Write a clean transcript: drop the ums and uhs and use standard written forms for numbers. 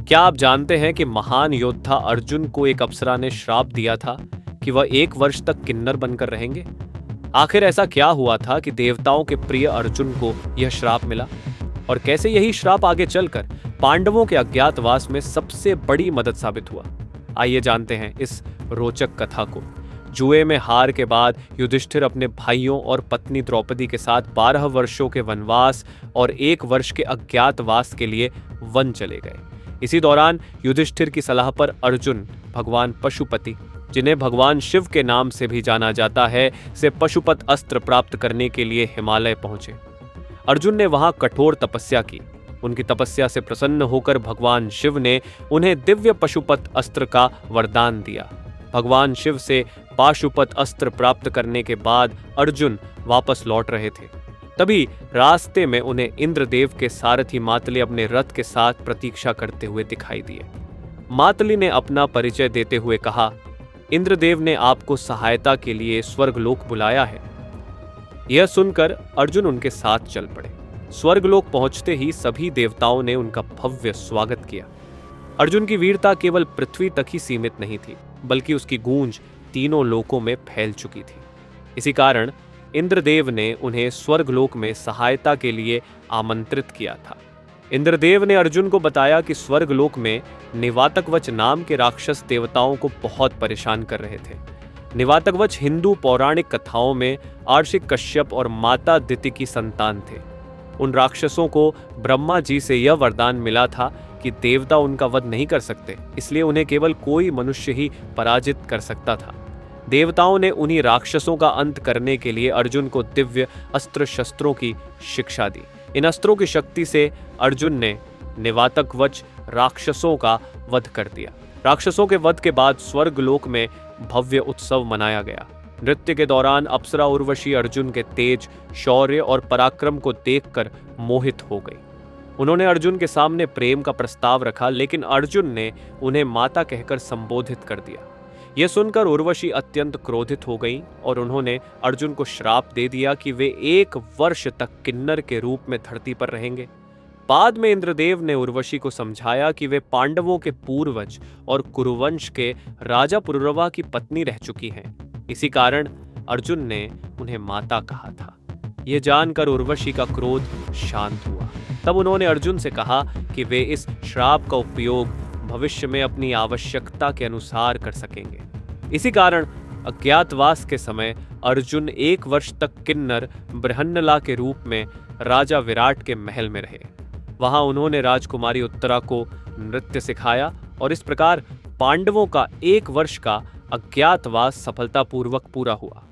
क्या आप जानते हैं कि महान योद्धा अर्जुन को एक अप्सरा ने श्राप दिया था कि वह 1 वर्ष तक किन्नर बनकर रहेंगे? आखिर ऐसा क्या हुआ था कि देवताओं के प्रिय अर्जुन को यह श्राप मिला? और कैसे यही श्राप आगे चलकर पांडवों के अज्ञातवास में सबसे बड़ी मदद साबित हुआ? आइए जानते हैं इस रोचक कथा को। जुए में हार के बाद युधिष्ठिर अपने भाइयों और पत्नी द्रौपदी के साथ 12 वर्षों के वनवास और 1 वर्ष के अज्ञातवास के लिए वन चले गए। इसी दौरान युधिष्ठिर की सलाह पर अर्जुन भगवान पशुपति, जिन्हें भगवान शिव के नाम से भी जाना जाता है, से पशुपत अस्त्र प्राप्त करने के लिए हिमालय पहुंचे। अर्जुन ने वहां कठोर तपस्या की। उनकी तपस्या से प्रसन्न होकर भगवान शिव ने उन्हें दिव्य पशुपत अस्त्र का वरदान दिया। भगवान शिव से पाशुपत अस्त्र प्राप्त करने के बाद अर्जुन वापस लौट रहे थे। तभी रास्ते में उन्हें इंद्रदेव के सारथी मातली अपने रथ के साथ प्रतीक्षा करते हुए दिखाई दिए। मातली ने अपना परिचय देते हुए कहा, इंद्रदेव ने आपको सहायता के लिए स्वर्गलोक बुलाया है। यह सुनकर अर्जुन उनके साथ चल पड़े। स्वर्गलोक पहुंचते ही सभी देवताओं ने उनका भव्य स्वागत किया। अर्जुन की वीरता केवल पृथ्वी तक ही सीमित नहीं थी, बल्कि उसकी गूंज तीनों लोकों में फैल चुकी थी। इसी कारण इंद्रदेव ने उन्हें स्वर्गलोक में सहायता के लिए आमंत्रित किया था। इंद्रदेव ने अर्जुन को बताया कि स्वर्गलोक में निवातकवच नाम के राक्षस देवताओं को बहुत परेशान कर रहे थे। निवातकवच हिंदू पौराणिक कथाओं में आर्षिक कश्यप और माता दिति की संतान थे। उन राक्षसों को ब्रह्मा जी से यह वरदान मिला था कि देवता उनका वध नहीं कर सकते, इसलिए उन्हें केवल कोई मनुष्य ही पराजित कर सकता था। देवताओं ने उन्हीं राक्षसों का अंत करने के लिए अर्जुन को दिव्य अस्त्र शस्त्रों की शिक्षा दी। इन अस्त्रों की शक्ति से अर्जुन ने निवातकवच राक्षसों का वध कर दिया। राक्षसों के वध के बाद स्वर्गलोक में भव्य उत्सव मनाया गया। नृत्य के दौरान अप्सरा उर्वशी अर्जुन के तेज, शौर्य और पराक्रम को देखकर मोहित हो गई। उन्होंने अर्जुन के सामने प्रेम का प्रस्ताव रखा, लेकिन अर्जुन ने उन्हें माता कहकर संबोधित कर दिया। यह सुनकर उर्वशी अत्यंत क्रोधित हो गई और उन्होंने अर्जुन को श्राप दे दिया कि वे 1 वर्ष तक किन्नर के रूप में धरती पर रहेंगे। बाद में इंद्रदेव ने उर्वशी को समझाया कि वे पांडवों के पूर्वज और कुरुवंश के राजा पुरुरवा की पत्नी रह चुकी हैं। इसी कारण अर्जुन ने उन्हें माता कहा था। यह जानकर उर्वशी का क्रोध शांत हुआ। तब उन्होंने अर्जुन से कहा कि वे इस श्राप का उपयोग भविष्य में अपनी आवश्यकता के अनुसार कर सकेंगे। इसी कारण अज्ञातवास के समय अर्जुन 1 वर्ष तक किन्नर बृहन्नला के रूप में राजा विराट के महल में रहे। वहां उन्होंने राजकुमारी उत्तरा को नृत्य सिखाया और इस प्रकार पांडवों का 1 वर्ष का अज्ञातवास सफलतापूर्वक पूरा हुआ।